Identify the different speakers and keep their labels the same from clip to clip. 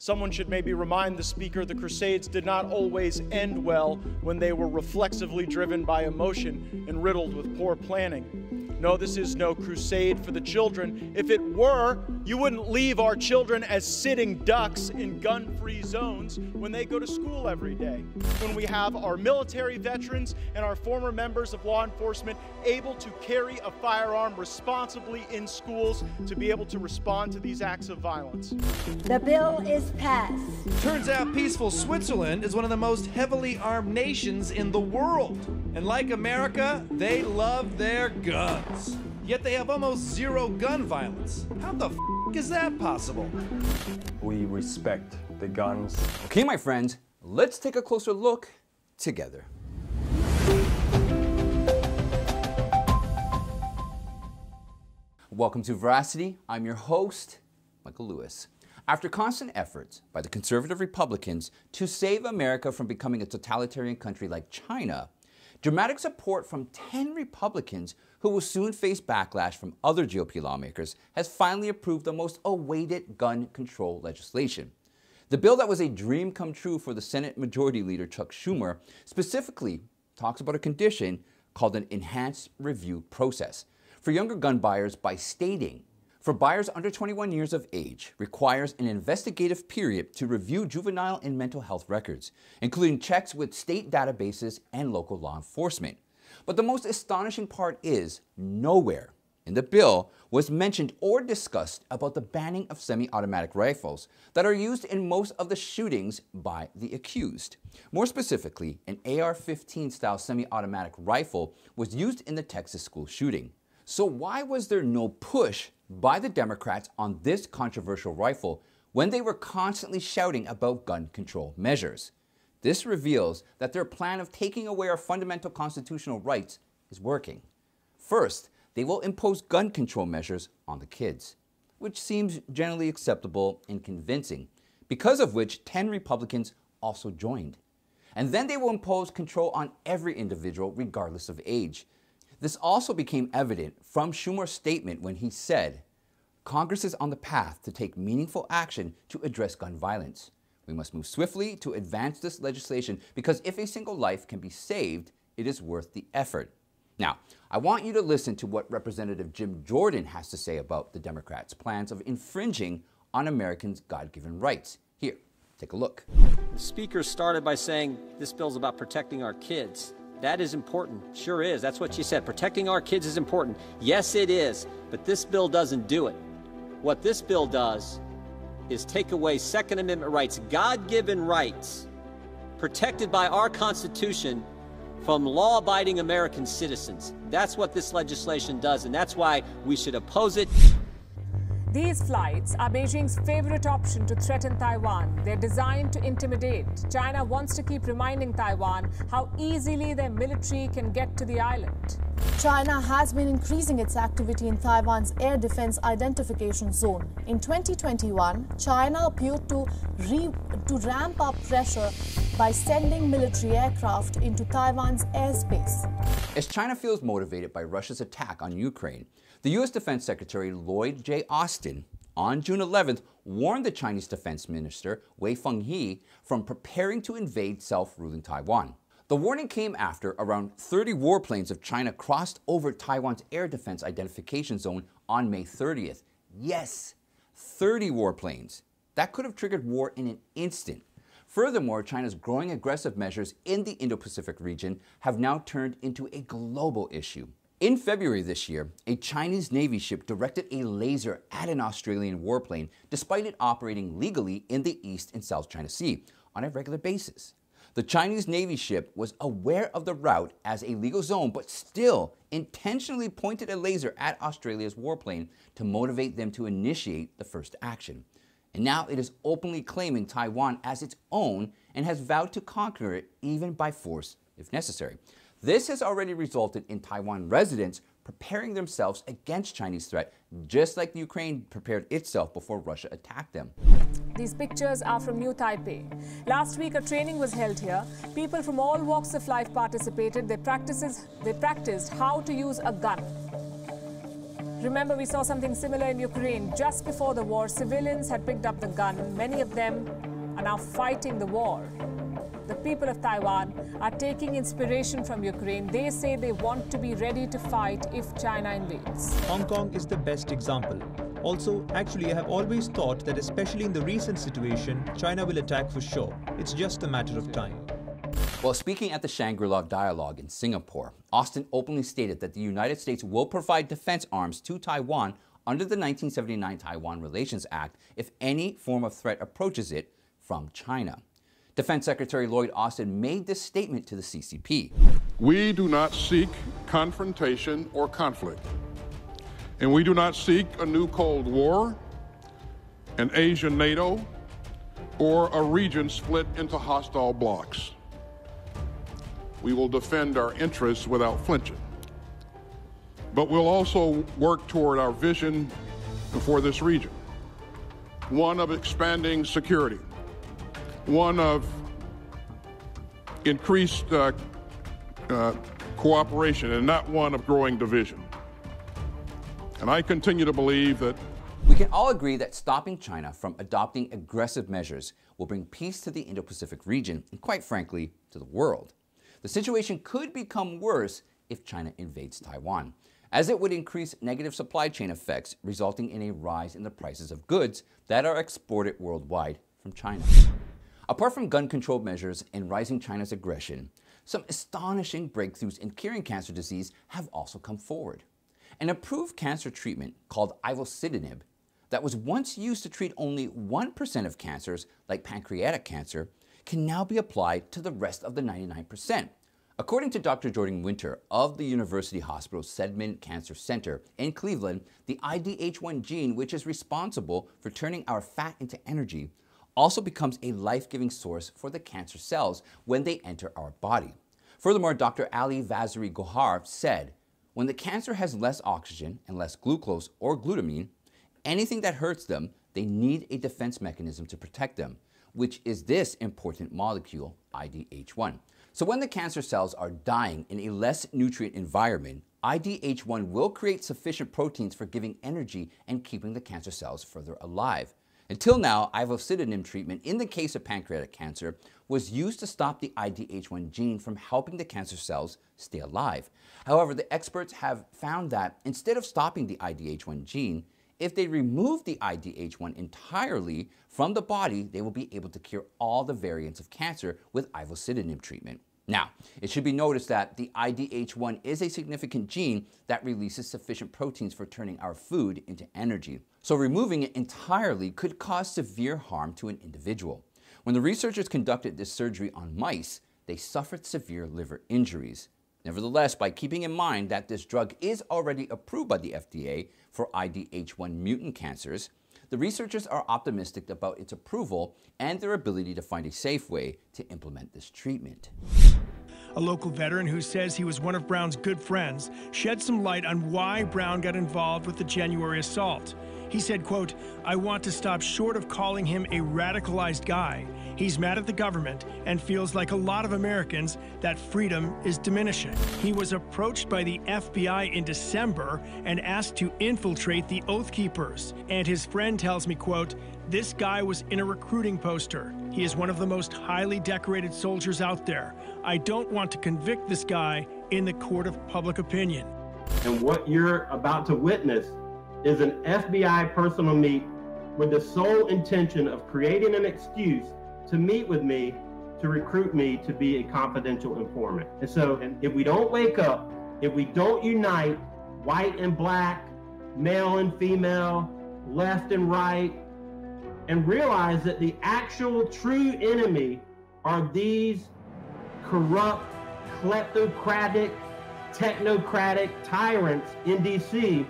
Speaker 1: Someone should maybe remind the Speaker the Crusades did not always end well when they were reflexively driven by emotion and riddled with poor planning. No, this is no crusade for the children. If it were, you wouldn't leave our children as sitting ducks in gun-free zones when they go to school every day. When we have our military veterans and our former members of law enforcement able to carry a firearm responsibly in schools to be able to respond to these acts of violence.
Speaker 2: The bill is passed.
Speaker 3: Turns out peaceful Switzerland is one of the most heavily armed nations in the world. And like America, they love their guns. Yet they have almost zero gun violence. How the f is that possible?
Speaker 4: We respect the guns.
Speaker 5: Okay, my friends, let's take a closer look together. Welcome to Veracity. I'm your host, Michael Lewis. After constant efforts by the conservative Republicans to save America from becoming a totalitarian country like China, dramatic support from 10 Republicans who will soon face backlash from other GOP lawmakers has finally approved the most awaited gun control legislation. The bill that was a dream come true for the Senate Majority Leader Chuck Schumer specifically talks about a condition called an enhanced review process for younger gun buyers by stating, for buyers under 21 years of age, requires an investigative period to review juvenile and mental health records, including checks with state databases and local law enforcement. But the most astonishing part is, nowhere in the bill was mentioned or discussed about the banning of semi-automatic rifles that are used in most of the shootings by the accused. More specifically, an AR-15 style semi-automatic rifle was used in the Texas school shooting. So why was there no push by the Democrats on this controversial rifle when they were constantly shouting about gun control measures? This reveals that their plan of taking away our fundamental constitutional rights is working. First, they will impose gun control measures on the kids, which seems generally acceptable and convincing, because of which 10 Republicans also joined. And then they will impose control on every individual regardless of age. This also became evident from Schumer's statement when he said, "Congress is on the path to take meaningful action to address gun violence. We must move swiftly to advance this legislation because if a single life can be saved, it is worth the effort." Now, I want you to listen to what Representative Jim Jordan has to say about the Democrats' plans of infringing on Americans' God-given rights. Here, take a look.
Speaker 6: The Speaker started by saying this bill's about protecting our kids. That is important. Sure is. That's what she said. Protecting our kids is important. Yes, it is. But this bill doesn't do it. What this bill does is take away Second Amendment rights, God-given rights, protected by our Constitution from law-abiding American citizens. That's what this legislation does, and that's why we should oppose it.
Speaker 7: These flights are Beijing's favorite option to threaten Taiwan. They're designed to intimidate. China wants to keep reminding Taiwan how easily their military can get to the island.
Speaker 2: China has been increasing its activity in Taiwan's air defense identification zone. In 2021, China appeared to ramp up pressure by sending military aircraft into Taiwan's airspace.
Speaker 5: As China feels motivated by Russia's attack on Ukraine, the U.S. Defense Secretary Lloyd J. Austin on June 11th warned the Chinese Defense Minister Wei Fenghe from preparing to invade self-ruling Taiwan. The warning came after around 30 warplanes of China crossed over Taiwan's air defense identification zone on May 30th. Yes, 30 warplanes. That could have triggered war in an instant. Furthermore, China's growing aggressive measures in the Indo-Pacific region have now turned into a global issue. In February this year, a Chinese Navy ship directed a laser at an Australian warplane despite it operating legally in the East and South China Sea on a regular basis. The Chinese Navy ship was aware of the route as a legal zone, but still intentionally pointed a laser at Australia's warplane to motivate them to initiate the first action. And now it is openly claiming Taiwan as its own and has vowed to conquer it even by force if necessary. This has already resulted in Taiwan residents preparing themselves against Chinese threat, just like Ukraine prepared itself before Russia attacked them.
Speaker 7: These pictures are from New Taipei. Last week, a training was held here. People from all walks of life participated. They practiced how to use a gun. Remember, we saw something similar in Ukraine. Just before the war, civilians had picked up the gun. Many of them are now fighting the war. The people of Taiwan are taking inspiration from Ukraine. They say they want to be ready to fight if China invades.
Speaker 8: Hong Kong is the best example. Also, actually, I have always thought that especially in the recent situation, China will attack for sure. It's just a matter of time.
Speaker 5: While speaking at the Shangri-La Dialogue in Singapore, Austin openly stated that the United States will provide defense arms to Taiwan under the 1979 Taiwan Relations Act if any form of threat approaches it from China. Defense Secretary Lloyd Austin made this statement to the CCP.
Speaker 9: We do not seek confrontation or conflict, and we do not seek a new Cold War, an Asian NATO, or a region split into hostile blocs. We will defend our interests without flinching, but we'll also work toward our vision for this region, one of expanding security, one of increased cooperation, and not one of growing division. And I continue to believe that
Speaker 5: we can all agree that stopping China from adopting aggressive measures will bring peace to the Indo-Pacific region and, quite frankly, to the world. The situation could become worse if China invades Taiwan, as it would increase negative supply chain effects, resulting in a rise in the prices of goods that are exported worldwide from China. Apart from gun control measures and rising China's aggression, some astonishing breakthroughs in curing cancer disease have also come forward. An approved cancer treatment called ivosidenib that was once used to treat only 1% of cancers, like pancreatic cancer, can now be applied to the rest of the 99%. According to Dr. Jordan Winter of the University Hospital Sedman Cancer Center in Cleveland, the IDH1 gene, which is responsible for turning our fat into energy, also becomes a life-giving source for the cancer cells when they enter our body. Furthermore, Dr. Ali Vaziri Gohar said, when the cancer has less oxygen and less glucose or glutamine, anything that hurts them, they need a defense mechanism to protect them, which is this important molecule, IDH1. So when the cancer cells are dying in a less nutrient environment, IDH1 will create sufficient proteins for giving energy and keeping the cancer cells further alive. Until now, ivosidenib treatment in the case of pancreatic cancer was used to stop the IDH1 gene from helping the cancer cells stay alive. However, the experts have found that instead of stopping the IDH1 gene, if they remove the IDH1 entirely from the body, they will be able to cure all the variants of cancer with ivosidenib treatment. Now, it should be noticed that the IDH1 is a significant gene that releases sufficient proteins for turning our food into energy. So removing it entirely could cause severe harm to an individual. When the researchers conducted this surgery on mice, they suffered severe liver injuries. Nevertheless, by keeping in mind that this drug is already approved by the FDA for IDH1 mutant cancers, the researchers are optimistic about its approval and their ability to find a safe way to implement this treatment.
Speaker 10: A local veteran who says he was one of Brown's good friends shed some light on why Brown got involved with the January assault. He said, quote, "I want to stop short of calling him a radicalized guy. He's mad at the government and feels like a lot of Americans that freedom is diminishing." He was approached by the FBI in December and asked to infiltrate the Oath Keepers. And his friend tells me, quote, "This guy was in a recruiting poster. He is one of the most highly decorated soldiers out there. I don't want to convict this guy in the court of public opinion."
Speaker 11: And what you're about to witness is an FBI personal meet with the sole intention of creating an excuse to meet with me, to recruit me to be a confidential informant. And so if we don't wake up, if we don't unite, white and black, male and female, left and right, and realize that the actual true enemy are these corrupt, kleptocratic, technocratic tyrants in DC,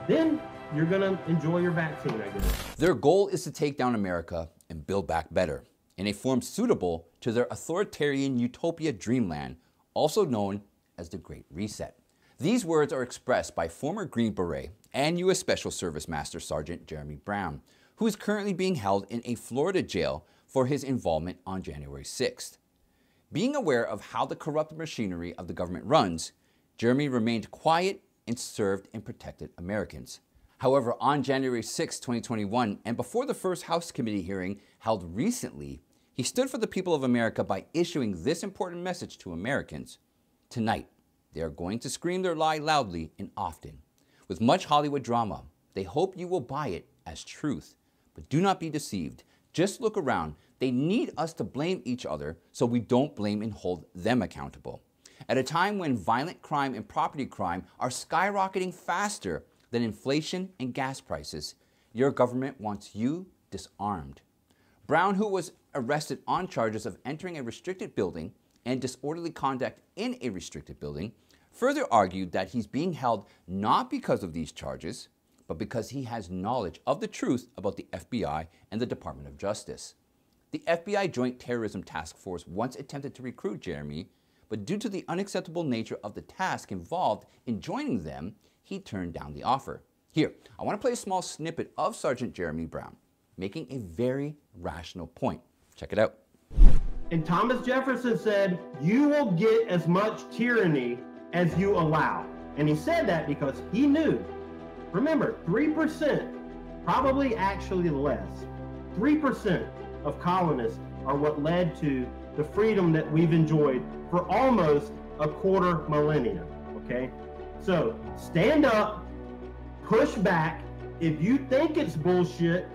Speaker 11: then you're gonna enjoy your vaccine, I guess.
Speaker 5: Their goal is to take down America and build back better in a form suitable to their authoritarian utopia dreamland, also known as the Great Reset. These words are expressed by former Green Beret and U.S. Special Service Master Sergeant Jeremy Brown, who is currently being held in a Florida jail for his involvement on January 6th. Being aware of how the corrupt machinery of the government runs, Jeremy remained quiet and served and protected Americans. However, on January 6, 2021, and before the first House committee hearing held recently, he stood for the people of America by issuing this important message to Americans. Tonight, they are going to scream their lie loudly and often. With much Hollywood drama, they hope you will buy it as truth. But do not be deceived. Just look around. They need us to blame each other so we don't blame and hold them accountable. At a time when violent crime and property crime are skyrocketing faster than inflation and gas prices, your government wants you disarmed. Brown, who was arrested on charges of entering a restricted building and disorderly conduct in a restricted building, further argued that he's being held not because of these charges, but because he has knowledge of the truth about the FBI and the Department of Justice. The FBI Joint Terrorism Task Force once attempted to recruit Jeremy, but due to the unacceptable nature of the task involved in joining them, he turned down the offer. Here, I want to play a small snippet of Sergeant Jeremy Brown, making a very rational point. Check it out.
Speaker 11: And Thomas Jefferson said, "You will get as much tyranny as you allow." And he said that because he knew, remember, 3%, probably actually less, 3% of colonists are what led to the freedom that we've enjoyed for almost a quarter millennia, okay? So stand up, push back. If you think it's bullshit,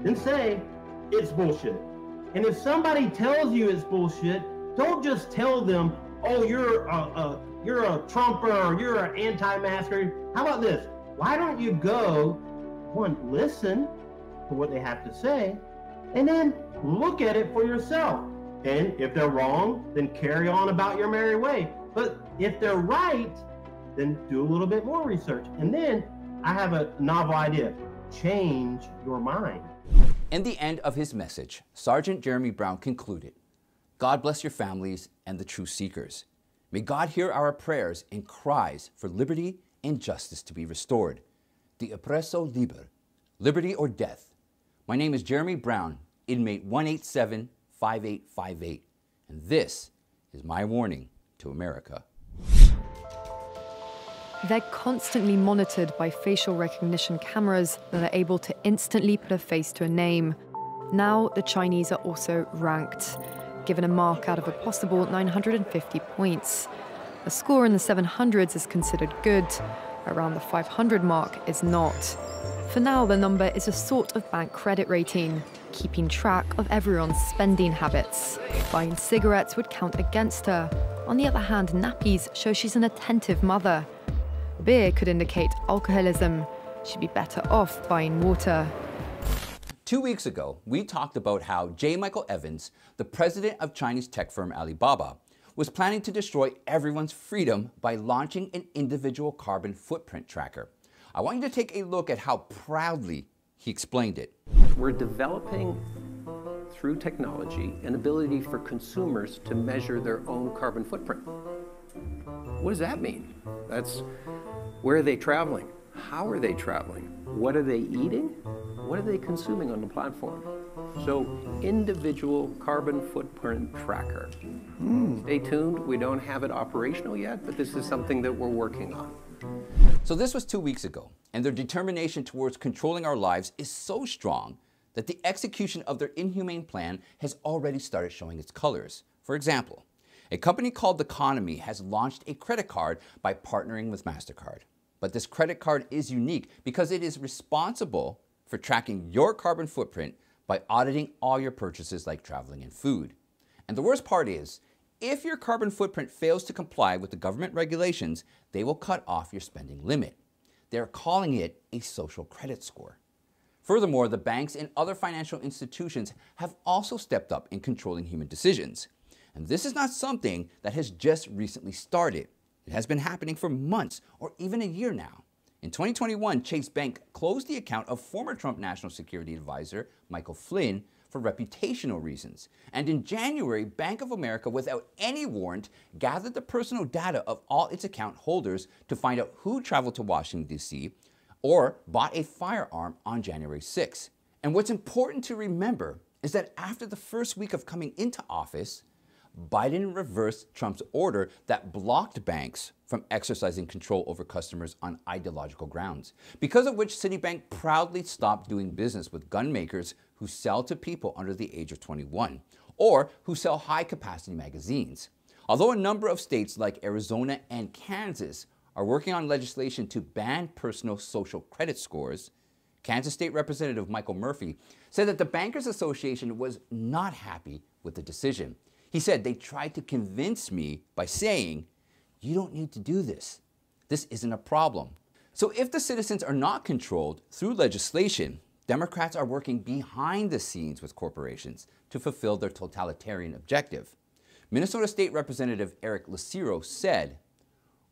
Speaker 11: then say it's bullshit. And if somebody tells you it's bullshit, don't just tell them, "Oh, you're a Trumper or you're an anti-masker." How about this? Why don't you go, one, listen to what they have to say, and then look at it for yourself. And if they're wrong, then carry on about your merry way. But if they're right, then do a little bit more research. And then I have a novel idea. Change your mind.
Speaker 5: In the end of his message, Sergeant Jeremy Brown concluded, "God bless your families and the truth seekers. May God hear our prayers and cries for liberty and justice to be restored. De oppresso liber, liberty or death. My name is Jeremy Brown, inmate 187-5858, and this is my warning to America."
Speaker 12: They're constantly monitored by facial recognition cameras that are able to instantly put a face to a name. Now, the Chinese are also ranked, given a mark out of a possible 950 points. A score in the 700s is considered good. Around the 500 mark is not. For now, the number is a sort of bank credit rating, keeping track of everyone's spending habits. Buying cigarettes would count against her. On the other hand, nappies show she's an attentive mother. Beer could indicate alcoholism. She'd be better off buying water.
Speaker 5: 2 weeks ago, we talked about how J. Michael Evans, the president of Chinese tech firm Alibaba, was planning to destroy everyone's freedom by launching an individual carbon footprint tracker. I want you to take a look at how proudly he explained it.
Speaker 13: We're developing, through technology, an ability for consumers to measure their own carbon footprint. What does that mean? That's, where are they traveling? How are they traveling? What are they eating? What are they consuming on the platform? So, individual carbon footprint tracker. Stay tuned. We don't have it operational yet, but this is something that we're working on.
Speaker 5: So this was 2 weeks ago, and their determination towards controlling our lives is so strong that the execution of their inhumane plan has already started showing its colors. For example, a company called Economy has launched a credit card by partnering with MasterCard. But this credit card is unique because it is responsible for tracking your carbon footprint by auditing all your purchases like traveling and food. And the worst part is, if your carbon footprint fails to comply with the government regulations, they will cut off your spending limit. They're calling it a social credit score. Furthermore, the banks and other financial institutions have also stepped up in controlling human decisions. And this is not something that has just recently started. It has been happening for months or even a year now. In 2021, Chase Bank closed the account of former Trump National Security Advisor Michael Flynn for reputational reasons. And in January, Bank of America, without any warrant, gathered the personal data of all its account holders to find out who traveled to Washington, D.C. or bought a firearm on January 6. And what's important to remember is that after the first week of coming into office, Biden reversed Trump's order that blocked banks from exercising control over customers on ideological grounds, because of which Citibank proudly stopped doing business with gun makers who sell to people under the age of 21, or who sell high-capacity magazines. Although a number of states like Arizona and Kansas are working on legislation to ban personal social credit scores, Kansas State Representative Michael Murphy said that the Bankers Association was not happy with the decision. He said, "They tried to convince me by saying, you don't need to do this. This isn't a problem." So if the citizens are not controlled through legislation, Democrats are working behind the scenes with corporations to fulfill their totalitarian objective. Minnesota State Representative Eric Lucero said,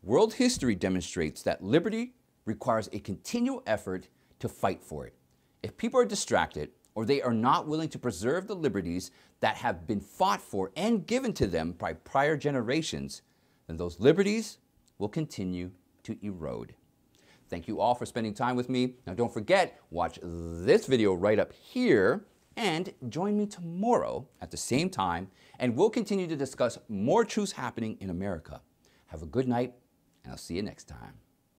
Speaker 5: "World history demonstrates that liberty requires a continual effort to fight for it. If people are distracted or they are not willing to preserve the liberties that have been fought for and given to them by prior generations, then those liberties will continue to erode." Thank you all for spending time with me. Now don't forget, watch this video right up here and join me tomorrow at the same time, and we'll continue to discuss more truths happening in America. Have a good night, and I'll see you next time.